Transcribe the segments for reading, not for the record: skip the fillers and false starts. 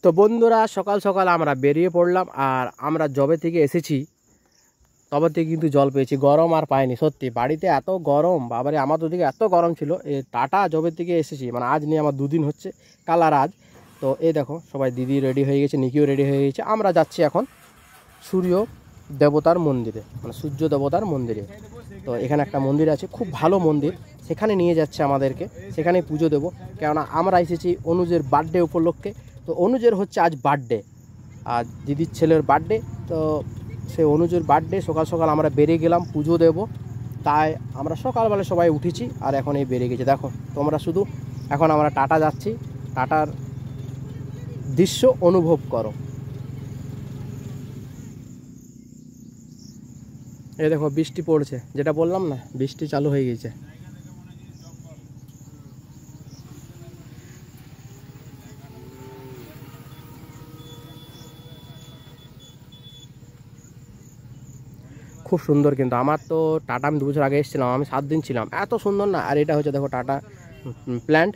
তো বন্ধুরা সকাল সকাল আমরা বেরিয়ে পড়লাম। আর আমরা জবে থেকে এসেছি তবে থেকে কিন্তু জল পেয়েছি, গরম আর পাইনি। সত্যি বাড়িতে এত গরম, বাবারে আমার দুদিকে এত গরম ছিল। এই টাটা জবে থেকে এসেছি, মানে আজ নিয়ে আমার দুদিন হচ্ছে, কাল আর আজ। তো এই দেখো সবাই, দিদি রেডি হয়ে গেছে, নিকিও রেডি হয়ে গেছে। আমরা যাচ্ছি এখন সূর্য দেবতার মন্দিরে, মানে সূর্য দেবতার মন্দিরে। তো এখানে একটা মন্দির আছে, খুব ভালো মন্দির, সেখানে নিয়ে যাচ্ছে আমাদেরকে, সেখানে পুজো দেবো। কেননা আমরা এসেছি অনুজের বার্থডে উপলক্ষে। তো অনুজের হচ্ছে আজ বার্থডে, আর দিদির ছেলের বার্থডে। তো সে অনুজের বার্থডে, সকাল সকাল আমরা বেরিয়ে গেলাম পুজো দেব। তাই আমরা সকালবেলা সবাই উঠেছি আর এখন এই বেরিয়ে গেছি। দেখো তোমরা শুধু, এখন আমরা টাটা যাচ্ছি, টাটার দৃশ্য অনুভব করো। এই দেখো বৃষ্টি পড়ছে, যেটা বললাম না, বৃষ্টি চালু হয়ে গেছে। খুব সুন্দর, কিন্তু আমার তো টাটা, আমি 2 বছর আগে এসেছিলাম, আমি 7 দিন ছিলাম, এত সুন্দর না। আর এটা হচ্ছে দেখো টাটা প্ল্যান্ট।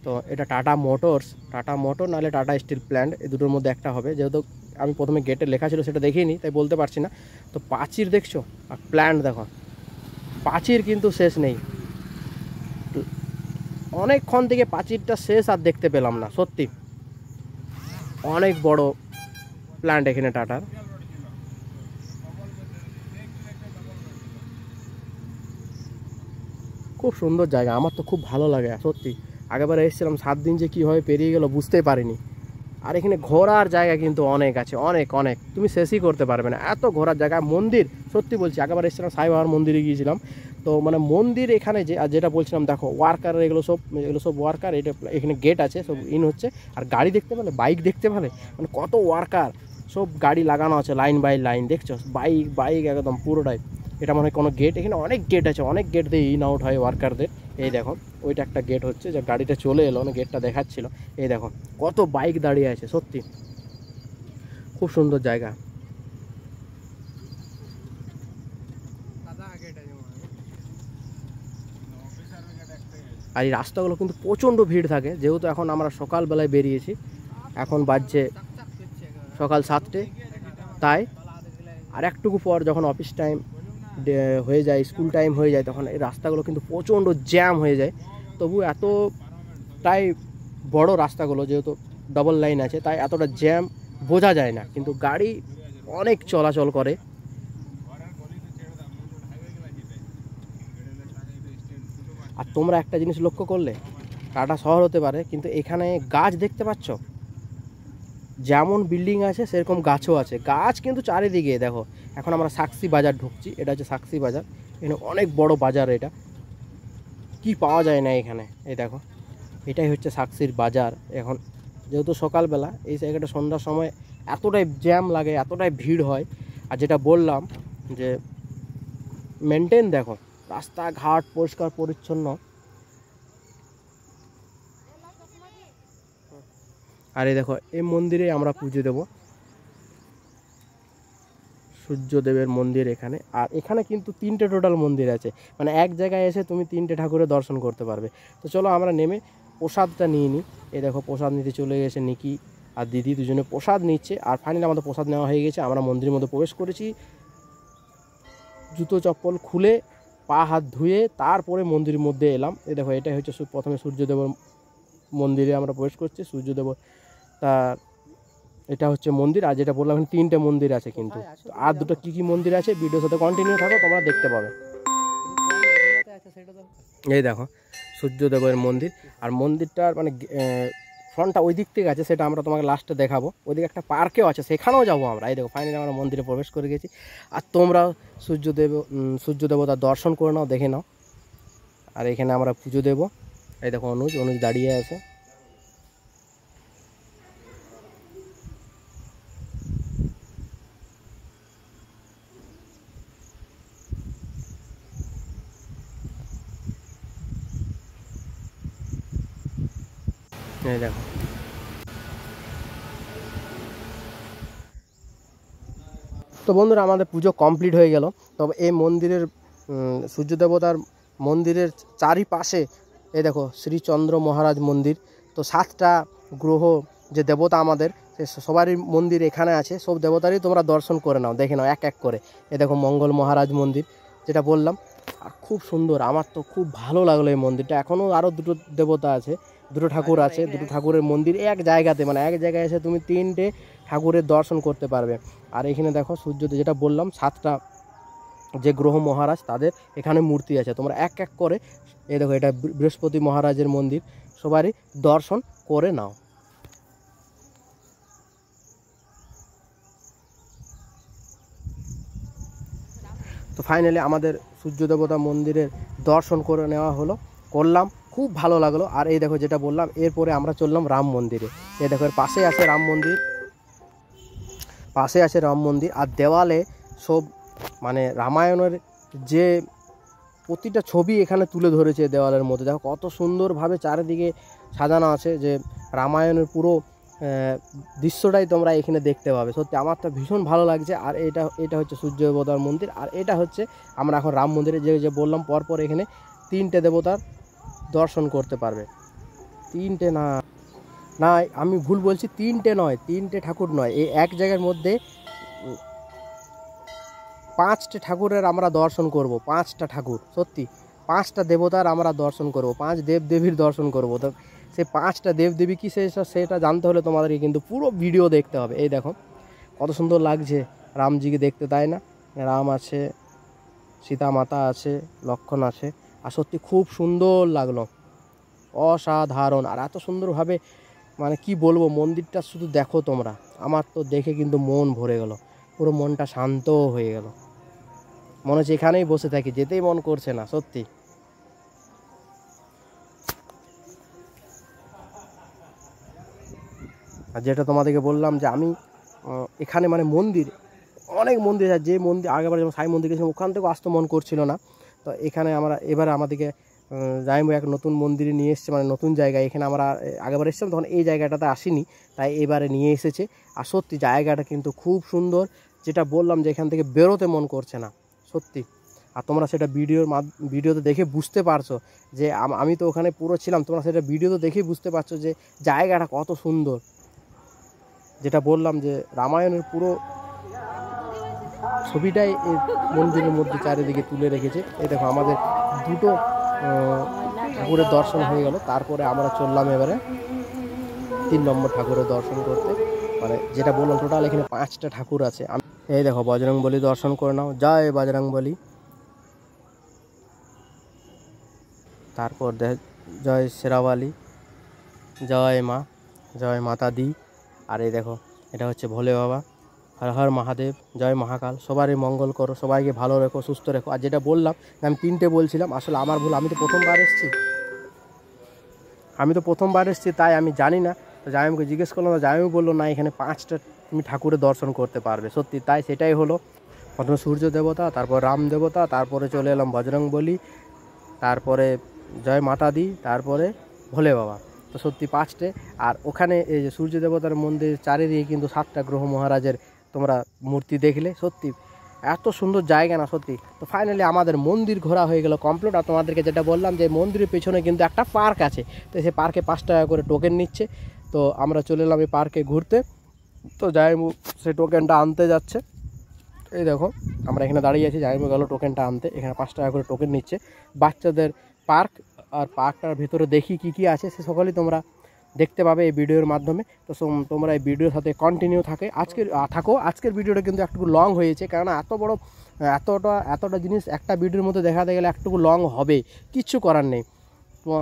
তো এটা টাটা মোটরস, টাটা মোটর নাহলে টাটা স্টিল প্ল্যান্ট, এই দুটোর মধ্যে একটা হবে। যেহেতু আমি প্রথমে গেটে লেখা ছিল সেটা দেখিনি, তাই বলতে পারছি না। তো প্রাচীর দেখছো আর প্ল্যান্ট দেখো, প্রাচীর কিন্তু শেষ নেই। অনেকক্ষণ থেকে প্রাচীরটা শেষ আর দেখতে পেলাম না। সত্যি অনেক বড় প্ল্যান্ট এখানে টাটার। খুব সুন্দর জায়গা, আমার তো খুব ভালো লাগে সত্যি। আগেবার এসেছিলাম, 7 দিন যে কীভাবে পেরিয়ে গেল বুঝতেই পারিনি। আর এখানে ঘোরার জায়গা কিন্তু অনেক আছে, অনেক অনেক, তুমি শেষই করতে পারবে না, এত ঘোরার জায়গা। মন্দির সত্যি বলছি, আগেবার এসেছিলাম সাই বাবার মন্দিরে গিয়েছিলাম। তো মানে মন্দির এখানে যে, আর যেটা বলছিলাম দেখো ওয়ার্কার, এগুলো সব ওয়ার্কার। এটা এখানে গেট আছে, সব ইন হচ্ছে। আর গাড়ি দেখতে পেলে, বাইক দেখতে পেলে, মানে কত ওয়ার্কার, সব গাড়ি লাগানো আছে লাইন বাই লাইন, দেখছো বাইক বাইক একদম পুরোটাই। এটা মনে হয় কোনো গেট, এখানে অনেক গেট আছে, অনেক গেট দিয়ে ইন আউট হয় ওয়ার্কারদের। এই দেখো ওইটা একটা গেট হচ্ছে, যে গাড়িটা চলে এলো না, গেটটা দেখাচ্ছিল। এই দেখো কত বাইক দাঁড়িয়ে আছে, সত্যি খুব সুন্দর জায়গা। আর এই রাস্তাগুলো কিন্তু প্রচণ্ড ভিড় থাকে, যেহেতু এখন আমরা সকালবেলায় বেরিয়েছি, এখন বাজছে সকাল 7টে। তাই আর একটুকু পর যখন অফিস টাইম হয়ে যায়, স্কুল টাইম হয়ে যায়, তখন এই রাস্তাগুলো কিন্তু প্রচণ্ড জ্যাম হয়ে যায়। তবু এতটাই বড় রাস্তাগুলো, যেহেতু ডবল লাইন আছে, তাই এতটা জ্যাম বোঝা যায় না, কিন্তু গাড়ি অনেক চলাচল করে। আর তোমরা একটা জিনিস লক্ষ্য করলে, টাটা শহর হতে পারে কিন্তু এখানে গাছ দেখতে পাচ্ছ, যেমন বিল্ডিং আছে সেরকম গাছও আছে, গাছ কিন্তু চারিদিকে। দেখো এখন আমরা সাক্ষী বাজার ঢুকছি, এটা হচ্ছে সাক্ষী বাজার। এখানে অনেক বড় বাজার, এটা কি পাওয়া যায় না এখানে। এই দেখো এটাই হচ্ছে সাক্ষীর বাজার। এখন যেহেতু সকালবেলা, এই জায়গাটা সন্ধ্যার সময় এতটাই জ্যাম লাগে, এতটাই ভিড় হয়। আর যেটা বললাম যে মেনটেন, দেখো রাস্তাঘাট পরিষ্কার পরিচ্ছন্ন। আর এই দেখো এই মন্দিরে আমরা পুজো দেব, সূর্যদেবের মন্দির এখানে। আর এখানে কিন্তু 3টে টোটাল মন্দির আছে, মানে এক জায়গায় এসে তুমি 3টে ঠাকুরের দর্শন করতে পারবে। তো চলো আমরা নেমে প্রসাদটা নিয়ে নিই। এই দেখো প্রসাদ নিতে চলে গেছে নিকি আর দিদি, দুজনে প্রসাদ নিচ্ছে। আর ফাইনালি আমাদের প্রসাদ নেওয়া হয়ে গেছে, আমরা মন্দিরের মধ্যে প্রবেশ করেছি। জুতো চপ্পল খুলে পা হাত ধুয়ে তারপরে মন্দিরের মধ্যে এলাম। এই দেখো এটাই হচ্ছে প্রথমে সূর্যদেবের মন্দিরে আমরা প্রবেশ করছি। সূর্যদেব তার, এটা হচ্ছে মন্দির। আর যেটা বললাম 3টে মন্দির আছে, কিন্তু আর দুটো কী কী মন্দির আছে ভিডিওর সাথে কন্টিনিউ থাকো, তোমরা দেখতে পাবে। এই দেখো সূর্যদেবের মন্দির। আর মন্দিরটার মানে ফ্রন্টটা ওই দিক থেকে আছে, সেটা আমরা তোমাকে লাস্টে দেখাবো। ওইদিকে একটা পার্কেও আছে, সেখানেও যাবো আমরা। এই দেখো ফাইনালি আমরা মন্দিরে প্রবেশ করে গেছি। আর তোমরা সূর্য দেবতার দর্শন করে নাও, দেখে নাও। আর এখানে আমরা পুজো দেবো। এই দেখো অনুজ দাঁড়িয়ে আছে। এই দেখো তো বন্ধুরা আমাদের পুজো কমপ্লিট হয়ে গেল। তবে এই মন্দিরের সূর্য দেবতার মন্দিরের চারিপাশে এই দেখো শ্রীচন্দ্র মহারাজ মন্দির। তো 7টা গ্রহ যে দেবতা আমাদের, সে সবারই মন্দির এখানে আছে, সব দেবতারই তোমরা দর্শন করে নাও, দেখে নাও এক এক করে। এ দেখো মঙ্গল মহারাজ মন্দির যেটা বললাম, আর খুব সুন্দর, আমার তো খুব ভালো লাগলো এই মন্দিরটা। এখনও আরও দুটো দেবতা আছে, দুটো ঠাকুর আছে, দুটো ঠাকুরের মন্দির এক জায়গাতে, মানে এক জায়গায় এসে তুমি 3টে ঠাকুরের দর্শন করতে পারবে। আর এখানে দেখো সূর্য, যেটা বললাম 7টা যে গ্রহ মহারাজ তাদের এখানে মূর্তি আছে, তোমরা এক এক করে, এই দেখো এটা বৃহস্পতি মহারাজের মন্দির, সবারই দর্শন করে নাও। তো ফাইনালি আমাদের সূর্য দেবতা মন্দিরের দর্শন করে নেওয়া করলাম, খুব ভালো লাগলো। আর এই দেখো যেটা বললাম, এরপরে আমরা চললাম রাম মন্দিরে। এই দেখো এর পাশে আছে রাম মন্দির, আর দেওয়ালে সব মানে রামায়ণের যে প্রতিটা ছবি এখানে তুলে ধরেছে দেওয়ালের মধ্যে। দেখো কত সুন্দরভাবে চারিদিকে সাজানো আছে, যে রামায়ণের পুরো দৃশ্যটাই তোমরা এখানে দেখতে পাবে। সত্যি আমার তো ভীষণ ভালো লাগছে। আর এটা হচ্ছে সূর্য দেবতার মন্দির, আর এটা হচ্ছে আমরা এখন রাম মন্দিরে যে বললাম পরপর এখানে 3টে দেবতার দর্শন করতে পারবে। 3টে না, আমি ভুল বলছি, 3টে নয়, 3টে ঠাকুর নয়, এই এক জায়গার মধ্যে 5টে ঠাকুরের আমরা দর্শন করব। 5টা ঠাকুর, সত্যি 5টা দেবতার আমরা দর্শন করব, 5 দেবদেবীর দর্শন করব। তো সেই 5টা দেবদেবী কি সেটা জানতে হলে তোমাদেরকে কিন্তু পুরো ভিডিও দেখতে হবে। এই দেখো কত সুন্দর লাগছে রামজিকে দেখতে, তাই না? রাম আছে, সীতা মাতা আছে, লক্ষ্মণ আছে, আর সত্যি খুব সুন্দর লাগলো, অসাধারণ। আর এত সুন্দরভাবে, মানে কি বলবো, মন্দিরটা শুধু দেখো তোমরা, আমার তো দেখে কিন্তু মন ভরে গেল, পুরো মনটা শান্ত হয়ে গেল, মনে হচ্ছে এখানেই বসে থাকি, যেতেই মন করছে না সত্যি। আর যেটা তোমাদেরকে বললাম যে আমি এখানে মানে অনেক মন্দির আছে, যে মন্দির আগেবার যেমন সাই মন্দির গেছিলাম ওখান থেকেও আসতে মন করছিল না। তো এখানে আমরা এবারে আমাদেরকে জাইমু এক নতুন মন্দিরে নিয়ে এসেছে, মানে নতুন জায়গায়। এখানে আমরা আগেবার এসেছিলাম তখন এই জায়গাটাতে আসিনি, তাই এবারে নিয়ে এসেছে। আর সত্যি জায়গাটা কিন্তু খুব সুন্দর, যেটা বললাম যে এখান থেকে বেরোতে মন করছে না সত্যি। আর তোমরা সেটা ভিডিওতে দেখে বুঝতে পারছো, যে আমি তো ওখানে পুরো ছিলাম, তোমরা সেটা ভিডিওতে দেখেই বুঝতে পারছো যে জায়গাটা কত সুন্দর। যেটা বললাম যে রামায়ণের পুরো ছবিটাই এই মন্দিরের মধ্যে চারিদিকে তুলে রেখেছে। এই দেখো আমাদের দুটো ঠাকুরের দর্শন হয়ে গেল, তারপরে আমরা চললাম এবারে 3 নম্বর ঠাকুরের দর্শন করতে। মানে যেটা বললাম টোটাল এখানে 5টা ঠাকুর আছে। এই দেখো বজরংবলী দর্শন করে নাও, জয় বজরংবলী। তারপর জয় শেরাওয়ালি, জয় মা, জয় মাতা দি। আর এই দেখো এটা হচ্ছে ভোলে বাবা, হর হর মহাদেব, জয় মহাকাল। সবারই মঙ্গল করো, সবাইকে ভালো রেখো, সুস্থ রেখো। আর যেটা বললাম আমি 3টে বলছিলাম, আসলে আমার ভুল, আমি তো প্রথমবার এসেছি, তাই আমি জানি না। তো জায়মকে জিজ্ঞেস করলাম, জায়ম বললো না এখানে 5টা তুমি ঠাকুরের দর্শন করতে পারবে। সত্যি তাই, সেটাই হলো। প্রথমে সূর্য দেবতা, তারপর রাম দেবতা, তারপরে চলে এলাম বজরংবলী, তারপরে জয় মাতা দি, তারপরে ভোলে বাবা। তো সত্যি 5টে। আর ওখানে এই যে সূর্য দেবতার মন্দির চারিদিকে কিন্তু 7টা গ্রহ মহারাজের তোমরা মূর্তি দেখলে, সত্যি এত সুন্দর জায়গা না সত্যি। তো ফাইনালি আমাদের মন্দির ঘোরা হয়ে গেল কমপ্লিট। আর তোমাদেরকে যেটা বললাম যে মন্দিরের পেছনে কিন্তু একটা পার্ক আছে, তো সেই পার্কে 5 টাকা করে টোকেন নিচ্ছে। তো আমরা চলে এলাম এই পার্কে ঘুরতে। তো জায়মু সেই টোকেনটা আনতে যাচ্ছে, এই দেখো আমরা এখানে দাঁড়িয়ে আছি, জায়মু গেল টোকেনটা আনতে। এখানে 5 টাকা করে টোকেন নিচ্ছে, বাচ্চাদের পার্ক। আর পার্কটার ভিতরে দেখি কি আছে সে সকলেই তোমরা দেখতে পাবে এই ভিডিওর মাধ্যমে। তো তোমরা এই ভিডিওর সাথে কন্টিনিউ থাকো। আজকের ভিডিওটা কিন্তু একটু লং হয়েছে, কেননা এতটা জিনিস একটা ভিডিওর মধ্যে দেখাতে গেলে একটু লং হবে, কিচ্ছু করার নেই। তো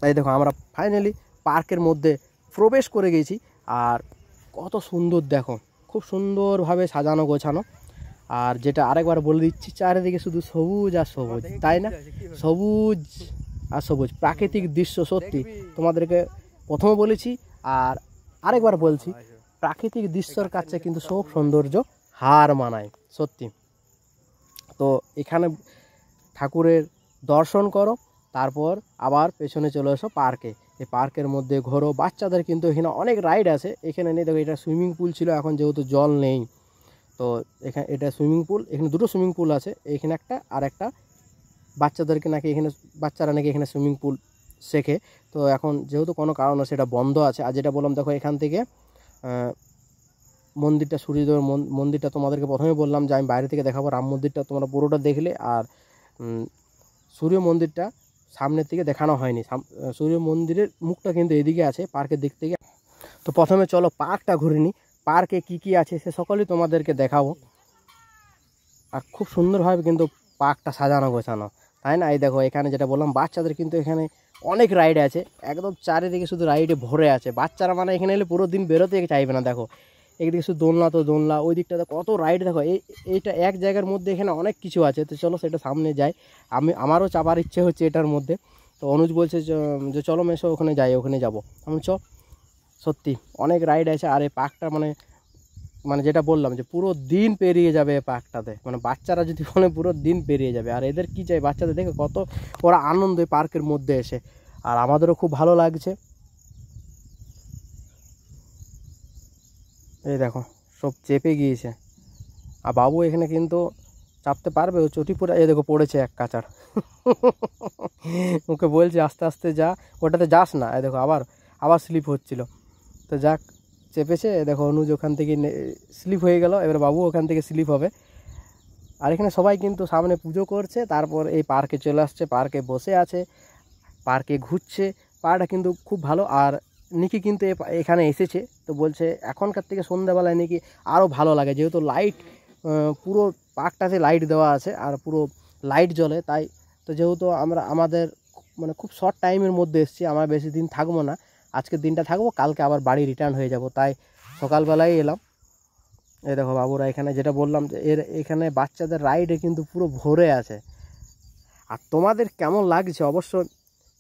এই দেখো আমরা ফাইনালি পার্কের মধ্যে প্রবেশ করে গেছি। আর কত সুন্দর দেখো, খুব সুন্দরভাবে সাজানো গোছানো। আর যেটা আরেকবার বলে দিচ্ছি, চারিদিকে শুধু সবুজ আর সবুজ, তাই না? সবুজ আর সবুজ, প্রাকৃতিক দৃশ্য। সত্যি তোমাদেরকে প্রথমে বলেছি আর আরেকবার বলছি, প্রাকৃতিক দৃশ্যর কাছে কিন্তু সব সৌন্দর্য হার মানায় সত্যি। তো এখানে ঠাকুরের দর্শন করো, তারপর আবার পেছনে চলে এসো পার্কে। এই পার্কের মধ্যে ঘোরো, বাচ্চাদের কিন্তু এখানে অনেক রাইড আছে। এখানে নেই, দেখো এটা সুইমিং পুল ছিল, এখন যেহেতু জল নেই, তো এখানে এটা সুইমিং পুল। এখানে দুটো সুইমিং পুল আছে, এখানে একটা আর একটা। বাচ্চারা নাকি এখানে সুইমিং পুল শেখে। তো এখন যেহেতু কোনো কারণে সেটা বন্ধ আছে, আর যেটা বললাম দেখো এখান থেকে মন্দিরটা, সূর্যোদয় মন্দিরটা তোমাদেরকে প্রথমে বললাম যে আমি বাইরে থেকে দেখাবো, রাম মন্দিরটা তোমরা পুরোটা দেখলে, আর সূর্য মন্দিরটা সামনের থেকে দেখানো হয়নি। সূর্য মন্দিরের মুখটা কিন্তু এদিকে আছে পার্কের দিক থেকে। তো প্রথমে চলো পার্কটা ঘুরে নিই, পার্কে কি কি আছে সে সকলেই তোমাদেরকে দেখাবো। আর খুব সুন্দরভাবে কিন্তু পার্কটা সাজানো গোছানো, তাই না? এই দেখো এখানে যেটা বললাম বাচ্চাদের কিন্তু এখানে অনেক রাইড আছে, একদম চারিদিকে শুধু রাইডে ভরে আছে। বাচ্চারা মানে এখানে এলে পুরো দিন বেরোতে চাইবে না। দেখো একদিকে শুধু দোলনা তো দোলনা, ওই দিকটাতে কত রাইড। দেখো এইটা এক জায়গার মধ্যে এখানে অনেক কিছু আছে। তো চলো সেটা সামনে যাই, আমারও চাপার ইচ্ছে হচ্ছে এটার মধ্যে। তো অনুজ বলছে যে চলো মেশো ওখানে যাই, ওখানে যাবো। আমি সত্যি অনেক রাইড আছে। আর এই পার্কটা মানে যেটা বললাম যে পুরো দিন পেরিয়ে যাবে এই পার্কটাতে, মানে বাচ্চারা যদি বলে পুরো দিন পেরিয়ে যাবে। আর এদের কি চাই, বাচ্চাদের দেখে কত ওরা আনন্দ এই পার্কের মধ্যে এসে, আর আমাদেরও খুব ভালো লাগছে। এই দেখো সব চেপে গিয়েছে, আর বাবু এখানে কিন্তু চাপতে পারবে, ও চটি পড়ে, এই দেখো পড়েছে এক কাচার। ওকে বলছে আস্তে আস্তে যা, ওটাতে যাস না। এই দেখো আবার স্লিপ হচ্ছিল। তো যাক চেপেছে, দেখো অনুজ ওখান থেকে স্লিপ হয়ে গেল, এবার বাবু ওখান থেকে স্লিপ হবে। আর এখানে সবাই কিন্তু সামনে পুজো করছে, তারপর এই পার্কে চলে আসছে, পার্কে বসে আছে, পার্কে ঘুরছে। পার্কটা কিন্তু খুব ভালো। আর নিকি কিন্তু এখানে এসেছে, তো বলছে এখনকার থেকে সন্ধ্যাবেলায় নাকি আরও ভালো লাগে, যেহেতু লাইট পুরো পার্কটাতে লাইট দেওয়া আছে আর পুরো লাইট জ্বলে। তাই তো যেহেতু আমাদের মানে খুব শর্ট টাইমের মধ্যে এসেছি, আমরা বেশি দিন থাকবো না, আজকের দিনটা থাকবো, কালকে আবার বাড়ি রিটার্ন হয়ে যাব, তাই সকালবেলায় এলাম। এই দেখো বাবুরা এখানে, যেটা বললাম যে এখানে বাচ্চাদের রাইডে কিন্তু পুরো ভরে আছে। আর তোমাদের কেমন লাগছে অবশ্যই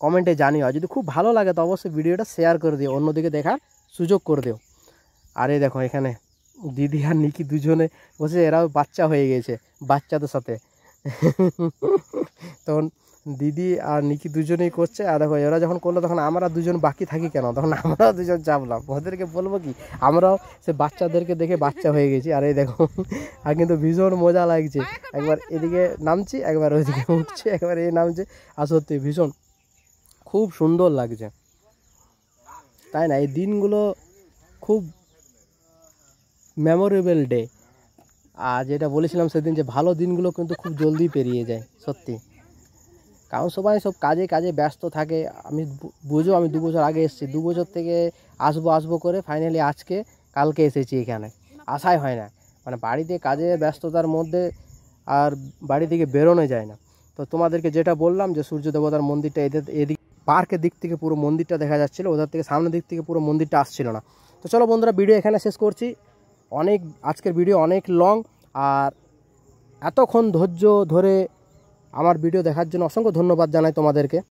কমেন্টে জানিও, আর যদি খুব ভালো লাগে তো অবশ্যই ভিডিওটা শেয়ার করে দিও, অন্যদিকে দেখার সুযোগ করে দিও। আর এই দেখো এখানে দিদি আর নিকি দুজনে বসে, এরাও বাচ্চা হয়ে গেছে বাচ্চাদের সাথে। তখন দিদি আর নিকি দুজনেই করছে, আর দেখো এরা যখন করলো তখন আমরা দুজন বাকি থাকি কেন, তখন আমরাও দুজন চাপলাম। ওদেরকে বলবো কি আমরাও সে বাচ্চাদেরকে দেখে বাচ্চা হয়ে গেছি। আর এই দেখো আর কিন্তু ভীষণ মজা লাগছে, একবার এদিকে নামছি, একবার ওইদিকে উঠছে, একবার এই নামছে। আর সত্যি ভীষণ খুব সুন্দর লাগছে, তাই না? এই দিনগুলো খুব মেমোরেবল ডে। আর যেটা বলেছিলাম সেদিন যে ভালো দিনগুলো কিন্তু খুব জলদি পেরিয়ে যায় সত্যি, কারণ সবাই সব কাজে কাজে ব্যস্ত থাকে। আমি বুঝো আমি 2 বছর আগে এসেছি, 2 বছর থেকে আসবো করে ফাইনালি কালকে এসেছি। এখানে আসাই হয় না, মানে বাড়িতে কাজে ব্যস্ততার মধ্যে আর বাড়ি থেকে বেরোনো যায় না। তো তোমাদেরকে যেটা বললাম যে সূর্য দেবতার মন্দিরটা এদিক পার্কের দিক থেকে পুরো মন্দিরটা দেখা যাচ্ছিলো, ওদের থেকে সামনের দিক থেকে পুরো মন্দিরটা আসছিল না। তো চলো বন্ধুরা ভিডিও এখানে শেষ করছি। আজকের ভিডিও অনেক লং, আর এতক্ষণ ধৈর্য ধরে আমার ভিডিও দেখার জন্য অসংখ্য ধন্যবাদ জানাই তোমাদেরকে।